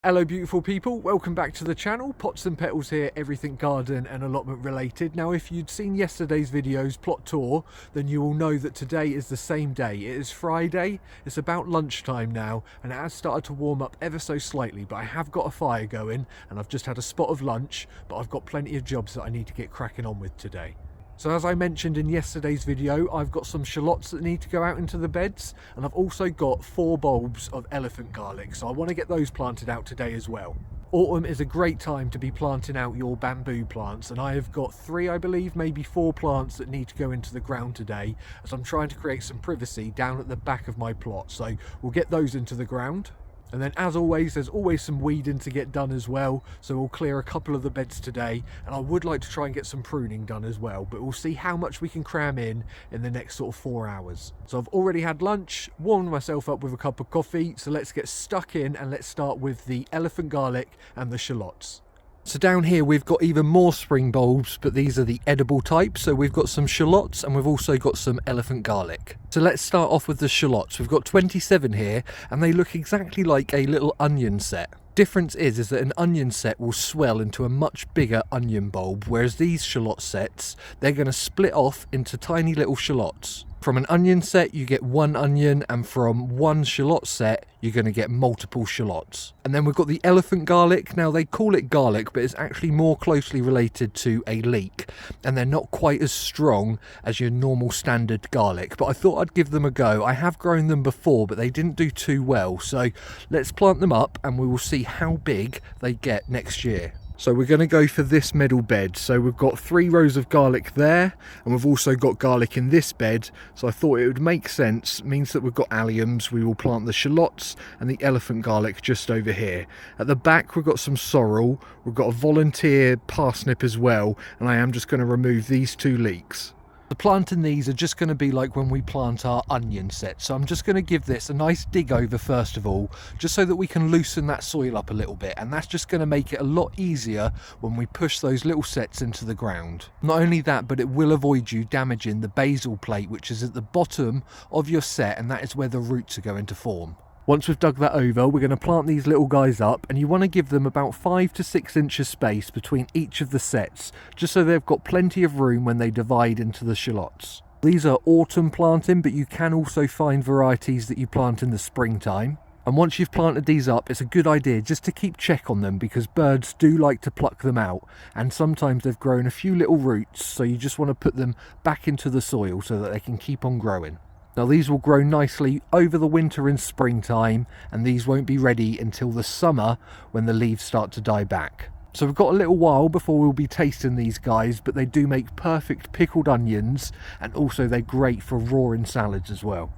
Hello beautiful people, welcome back to the channel. Pots and Petals here, everything garden and allotment related. Now if you'd seen yesterday's video's plot tour, then you will know that today is the same day. It is Friday, it's about lunchtime now, and it has started to warm up ever so slightly, but I have got a fire going and I've just had a spot of lunch, but I've got plenty of jobs that I need to get cracking on with today. So as I mentioned in yesterday's video, I've got some shallots that need to go out into the beds, and I've also got 4 bulbs of elephant garlic, so I want to get those planted out today as well. Autumn is a great time to be planting out your bamboo plants, and I have got 3, I believe, maybe 4 plants that need to go into the ground today, as I'm trying to create some privacy down at the back of my plot, so we'll get those into the ground. And then as always, there's always some weeding to get done as well, so we'll clear a couple of the beds today, and I would like to try and get some pruning done as well, but we'll see how much we can cram in the next sort of 4 hours. So I've already had lunch, warmed myself up with a cup of coffee, so let's get stuck in and let's start with the elephant garlic and the shallots. So down here we've got even more spring bulbs, but these are the edible type. So we've got some shallots and we've also got some elephant garlic. So let's start off with the shallots. We've got 27 here and they look exactly like a little onion set. Difference is that an onion set will swell into a much bigger onion bulb, whereas these shallot sets, they're going to split off into tiny little shallots. From an onion set you get 1 onion, and from 1 shallot set you're going to get multiple shallots. And then we've got the elephant garlic. Now they call it garlic, but it's actually more closely related to a leek, and they're not quite as strong as your normal standard garlic, but I thought I'd give them a go. I have grown them before, but they didn't do too well, so let's plant them up and we will see how big they get next year. So we're going to go for this middle bed. So we've got 3 rows of garlic there, and we've also got garlic in this bed. So I thought it would make sense, means that we've got alliums. We will plant the shallots and the elephant garlic just over here. At the back we've got some sorrel, we've got a volunteer parsnip as well, and I am just going to remove these 2 leeks. The planting these are just going to be like when we plant our onion set, so I'm just going to give this a nice dig over first of all, just so that we can loosen that soil up a little bit, and that's just going to make it a lot easier when we push those little sets into the ground. Not only that, but it will avoid you damaging the basal plate, which is at the bottom of your set, and that is where the roots are going to form. Once we've dug that over, we're going to plant these little guys up, and you want to give them about 5 to 6 inches space between each of the sets, just so they've got plenty of room when they divide into the shallots. These are autumn planting, but you can also find varieties that you plant in the springtime. And once you've planted these up, it's a good idea just to keep check on them, because birds do like to pluck them out, and sometimes they've grown a few little roots, so you just want to put them back into the soil so that they can keep on growing. Now these will grow nicely over the winter and springtime, and these won't be ready until the summer when the leaves start to die back. So we've got a little while before we'll be tasting these guys, but they do make perfect pickled onions, and also they're great for raw in salads as well.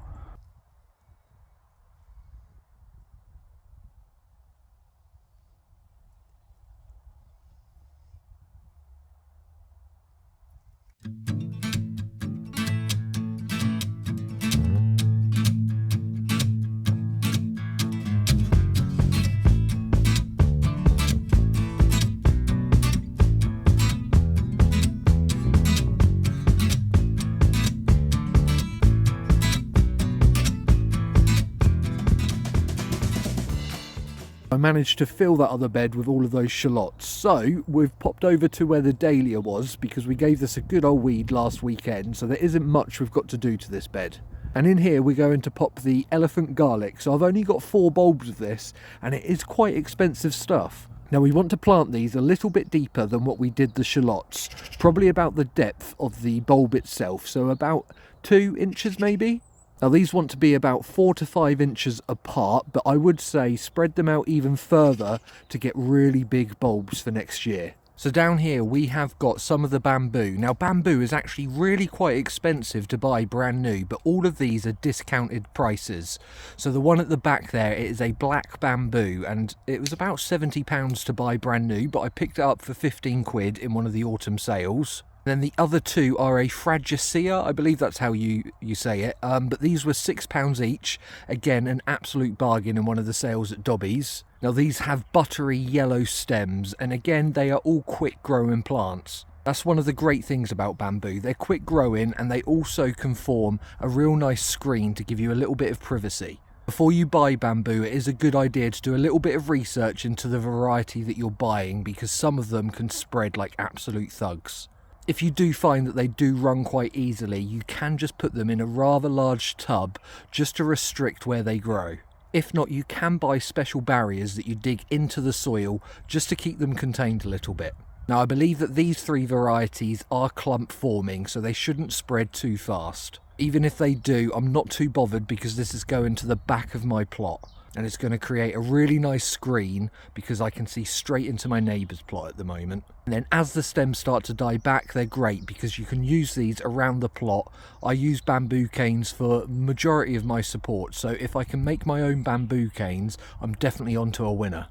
I managed to fill that other bed with all of those shallots. So we've popped over to where the dahlia was, because we gave this a good old weed last weekend, so there isn't much we've got to do to this bed. And in here we're going to pop the elephant garlic. So I've only got 4 bulbs of this, and it is quite expensive stuff. Now we want to plant these a little bit deeper than what we did the shallots, probably about the depth of the bulb itself, so about 2 inches maybe. Now these want to be about 4 to 5 inches apart, but I would say spread them out even further to get really big bulbs for next year. So down here we have got some of the bamboo. Now bamboo is actually really quite expensive to buy brand new, but all of these are discounted prices. So the one at the back there, it is a black bamboo, and it was about £70 to buy brand new, but I picked it up for 15 quid in one of the autumn sales. Then the other 2 are a fragicea, I believe that's how you say it, but these were £6 each. Again, an absolute bargain in one of the sales at Dobby's. Now these have buttery yellow stems, and again they are all quick growing plants. That's one of the great things about bamboo. They're quick growing, and they also can form a real nice screen to give you a little bit of privacy. Before you buy bamboo, it is a good idea to do a little bit of research into the variety that you're buying, because some of them can spread like absolute thugs. If you do find that they do run quite easily, you can just put them in a rather large tub just to restrict where they grow. If not, you can buy special barriers that you dig into the soil just to keep them contained a little bit. Now, I believe that these 3 varieties are clump forming, so they shouldn't spread too fast. Even if they do, I'm not too bothered, because this is going to the back of my plot and it's going to create a really nice screen because I can see straight into my neighbour's plot at the moment. And then as the stems start to die back, they're great because you can use these around the plot. I use bamboo canes for majority of my support, so if I can make my own bamboo canes, I'm definitely onto a winner.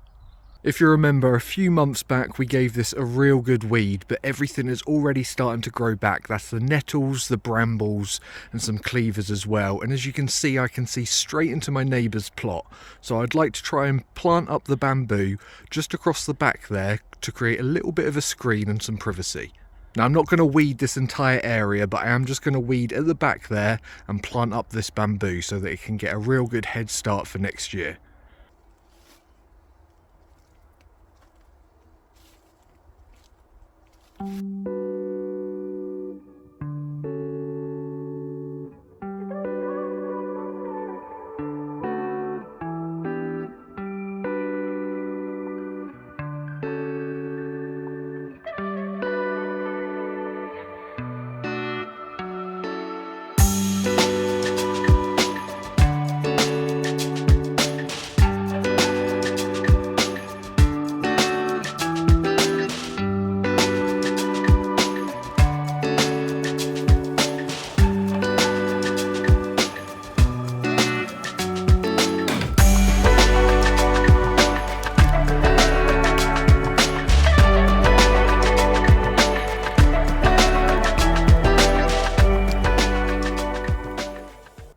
If you remember, a few months back we gave this a real good weed, but everything is already starting to grow back. That's the nettles, the brambles and some cleavers as well. And as you can see, I can see straight into my neighbour's plot. So I'd like to try and plant up the bamboo just across the back there to create a little bit of a screen and some privacy. Now, I'm not going to weed this entire area, but I am just going to weed at the back there and plant up this bamboo so that it can get a real good head start for next year.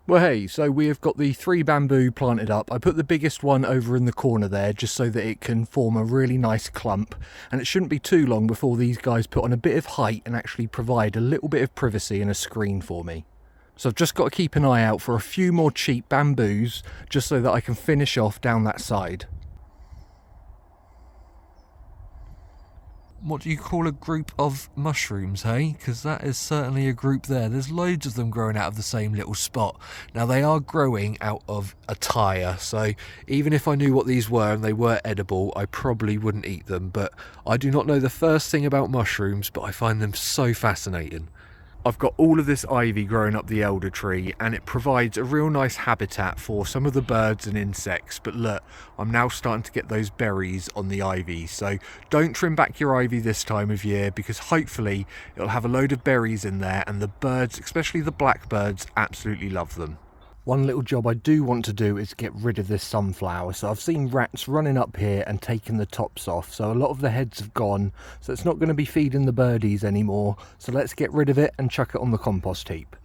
Well, hey, so we have got the 3 bamboo planted up. I put the biggest one over in the corner there just so that it can form a really nice clump, and it shouldn't be too long before these guys put on a bit of height and actually provide a little bit of privacy and a screen for me. So I've just got to keep an eye out for a few more cheap bamboos just so that I can finish off down that side. What do you call a group of mushrooms, hey? Because that is certainly a group there. There's loads of them growing out of the same little spot. Now, they are growing out of a tyre, so even if I knew what these were and they were edible, I probably wouldn't eat them. But I do not know the first thing about mushrooms, but I find them so fascinating. I've got all of this ivy growing up the elder tree, and it provides a real nice habitat for some of the birds and insects. But look, I'm now starting to get those berries on the ivy, so don't trim back your ivy this time of year, because hopefully it'll have a load of berries in there, and the birds, especially the blackbirds, absolutely love them. One little job I do want to do is get rid of this sunflower. So I've seen rats running up here and taking the tops off. So a lot of the heads have gone. So it's not going to be feeding the birdies anymore. So let's get rid of it and chuck it on the compost heap.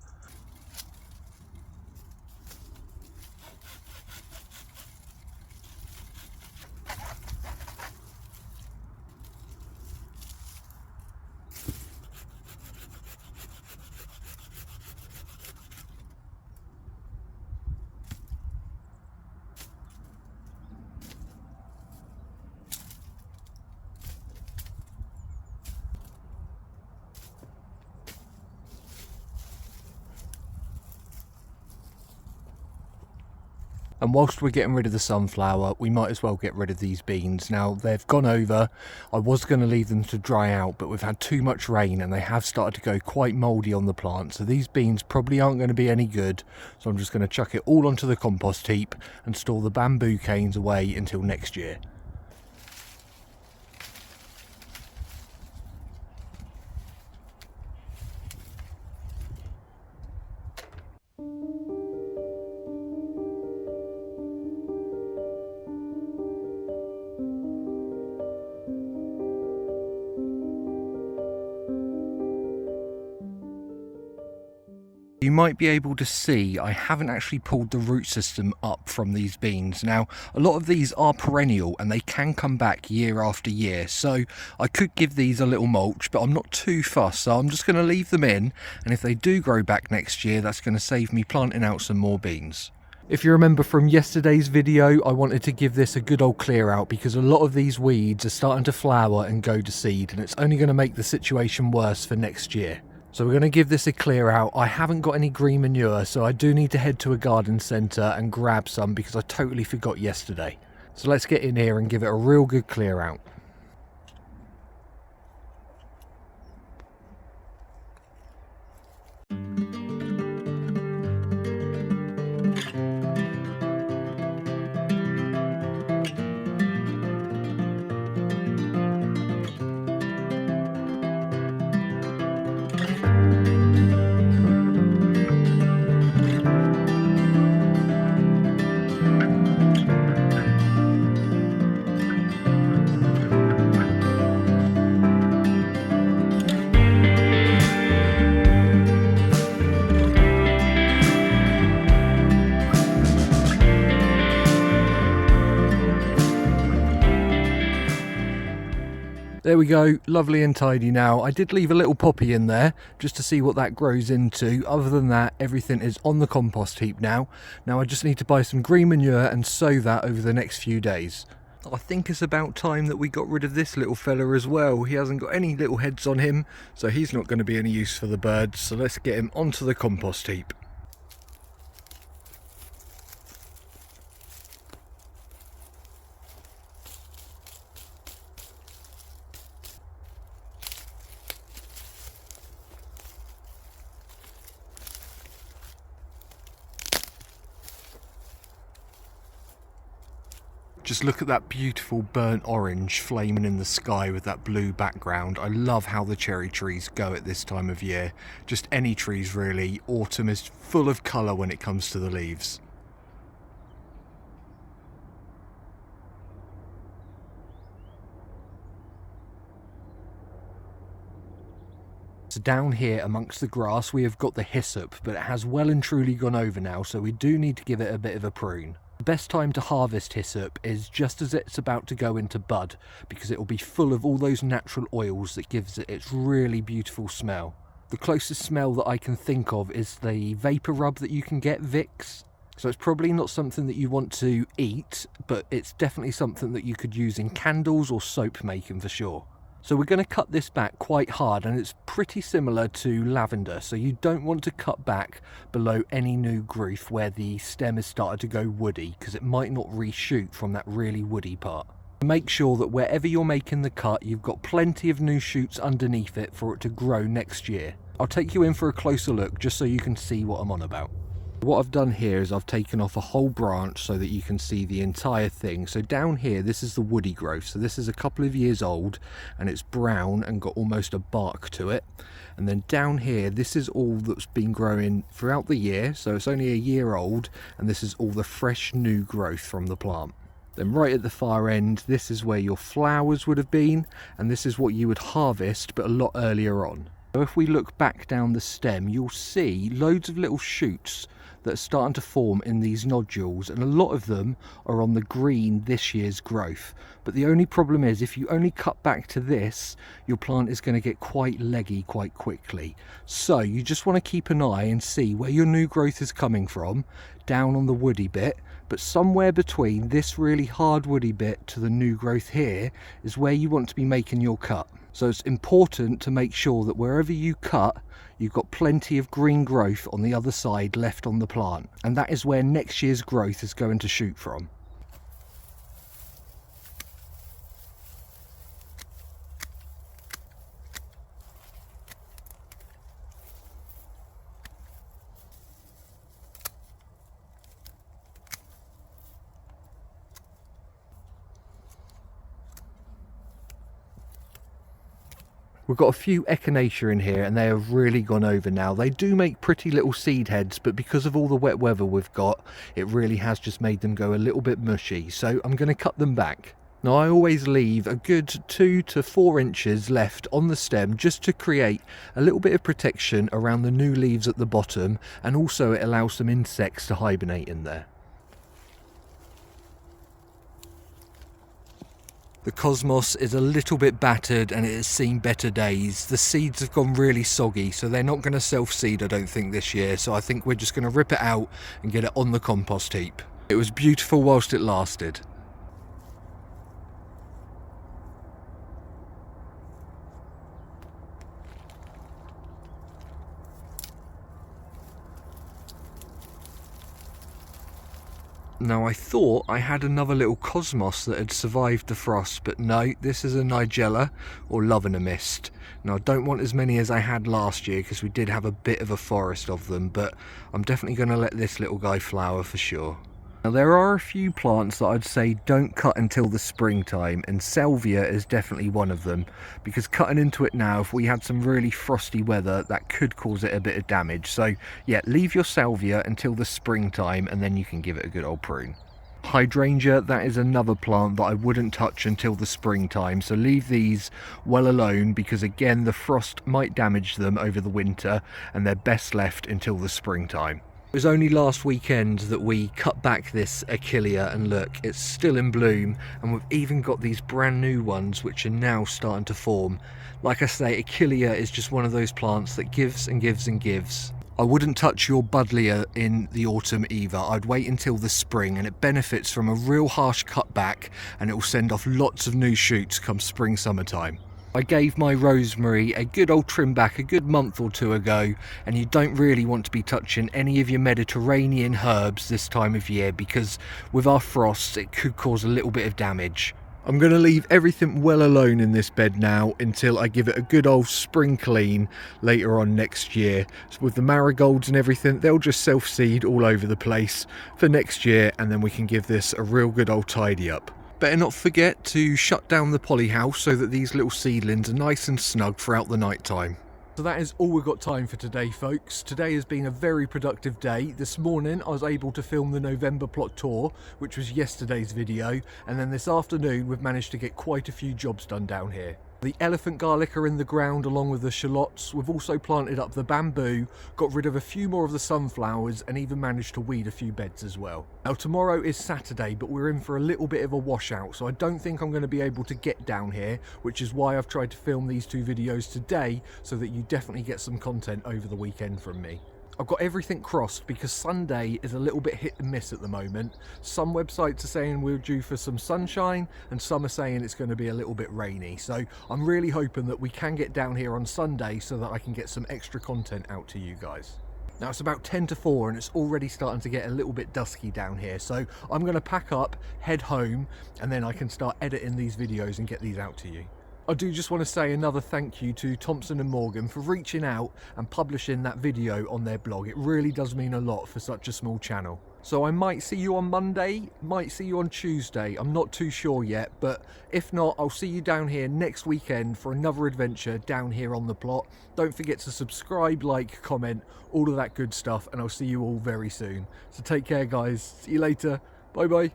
And whilst we're getting rid of the sunflower, we might as well get rid of these beans. Now, they've gone over. I was going to leave them to dry out, but we've had too much rain and they have started to go quite mouldy on the plant. So these beans probably aren't going to be any good. So I'm just going to chuck it all onto the compost heap and store the bamboo canes away until next year. You might be able to see I haven't actually pulled the root system up from these beans. Now, a lot of these are perennial and they can come back year after year, so I could give these a little mulch, but I'm not too fussed, so I'm just going to leave them in, and if they do grow back next year, that's going to save me planting out some more beans. If you remember from yesterday's video, I wanted to give this a good old clear out because a lot of these weeds are starting to flower and go to seed, and it's only going to make the situation worse for next year. So we're going to give this a clear out. I haven't got any green manure, so I do need to head to a garden centre and grab some because I totally forgot yesterday. So let's get in here and give it a real good clear out. There we go, lovely and tidy now. I did leave a little poppy in there just to see what that grows into. Other than that, everything is on the compost heap now. Now I just need to buy some green manure and sow that over the next few days. I think it's about time that we got rid of this little fella as well. He hasn't got any little heads on him, so he's not going to be any use for the birds. So let's get him onto the compost heap. Just look at that beautiful burnt orange flaming in the sky with that blue background. I love how the cherry trees go at this time of year. Just any trees really. Autumn is full of colour when it comes to the leaves. So down here amongst the grass we have got the hyssop, but it has well and truly gone over now, so we do need to give it a bit of a prune. The best time to harvest hyssop is just as it's about to go into bud, because it will be full of all those natural oils that gives it its really beautiful smell. The closest smell that I can think of is the vapor rub that you can get, Vicks. So it's probably not something that you want to eat, but it's definitely something that you could use in candles or soap making for sure. So we're going to cut this back quite hard, and it's pretty similar to lavender, so you don't want to cut back below any new growth where the stem has started to go woody, because it might not reshoot from that really woody part. Make sure that wherever you're making the cut you've got plenty of new shoots underneath it for it to grow next year. I'll take you in for a closer look just so you can see what I'm on about. What I've done here is I've taken off a whole branch so that you can see the entire thing. So down here, this is the woody growth. So this is a couple of years old and it's brown and got almost a bark to it. And then down here, this is all that's been growing throughout the year. So it's only a year old, and this is all the fresh new growth from the plant. Then right at the far end, this is where your flowers would have been, and this is what you would harvest, but a lot earlier on. So if we look back down the stem, you'll see loads of little shoots that are starting to form in these nodules, and a lot of them are on the green this year's growth. But the only problem is if you only cut back to this, your plant is going to get quite leggy quite quickly. So you just want to keep an eye and see where your new growth is coming from, down on the woody bit, but somewhere between this really hard woody bit to the new growth here is where you want to be making your cut. So it's important to make sure that wherever you cut, you've got plenty of green growth on the other side left on the plant, and that is where next year's growth is going to shoot from. We've got a few echinacea in here and they have really gone over now. They do make pretty little seed heads, but because of all the wet weather we've got, it really has just made them go a little bit mushy. So I'm going to cut them back. Now I always leave a good 2 to 4 inches left on the stem just to create a little bit of protection around the new leaves at the bottom, and also it allows some insects to hibernate in there. The cosmos is a little bit battered and it has seen better days. The seeds have gone really soggy, so they're not going to self-seed, I don't think, this year. So I think we're just going to rip it out and get it on the compost heap. It was beautiful whilst it lasted. Now I thought I had another little cosmos that had survived the frost, but no, this is a nigella or love in a mist. Now I don't want as many as I had last year because we did have a bit of a forest of them, but I'm definitely going to let this little guy flower for sure. Now there are a few plants that I'd say don't cut until the springtime, and salvia is definitely one of them, because cutting into it now, if we had some really frosty weather, that could cause it a bit of damage. So yeah, leave your salvia until the springtime and then you can give it a good old prune. Hydrangea, that is another plant that I wouldn't touch until the springtime, so leave these well alone, because again the frost might damage them over the winter and they're best left until the springtime. It was only last weekend that we cut back this echinacea, and look, it's still in bloom, and we've even got these brand new ones which are now starting to form. Like I say, echinacea is just one of those plants that gives and gives and gives. I wouldn't touch your buddleia in the autumn either. I'd wait until the spring, and it benefits from a real harsh cutback and it will send off lots of new shoots come spring summertime. I gave my rosemary a good old trim back a good month or two ago, and you don't really want to be touching any of your Mediterranean herbs this time of year, because with our frosts it could cause a little bit of damage. I'm going to leave everything well alone in this bed now until I give it a good old spring clean later on next year. So with the marigolds and everything, they'll just self-seed all over the place for next year, and then we can give this a real good old tidy up. Better not forget to shut down the polyhouse so that these little seedlings are nice and snug throughout the night time. So that is all we've got time for today, folks. Today has been a very productive day. This morning I was able to film the November plot tour, which was yesterday's video, and then this afternoon we've managed to get quite a few jobs done down here. The elephant garlic are in the ground along with the shallots. We've also planted up the bamboo, got rid of a few more of the sunflowers, and even managed to weed a few beds as well. Now tomorrow is Saturday, but we're in for a little bit of a washout, so I don't think I'm going to be able to get down here, which is why I've tried to film these two videos today, so that you definitely get some content over the weekend from me. I've got everything crossed because Sunday is a little bit hit and miss at the moment. Some websites are saying we're due for some sunshine and some are saying it's going to be a little bit rainy. So I'm really hoping that we can get down here on Sunday so that I can get some extra content out to you guys. Now it's about 10 to 4 and it's already starting to get a little bit dusky down here. So I'm going to pack up, head home, and then I can start editing these videos and get these out to you. I do just want to say another thank you to Thompson and Morgan for reaching out and publishing that video on their blog. It really does mean a lot for such a small channel. So I might see you on Monday, might see you on Tuesday, I'm not too sure yet, but if not, I'll see you down here next weekend for another adventure down here on the plot. Don't forget to subscribe, like, comment, all of that good stuff, and I'll see you all very soon. So take care guys, see you later, bye bye.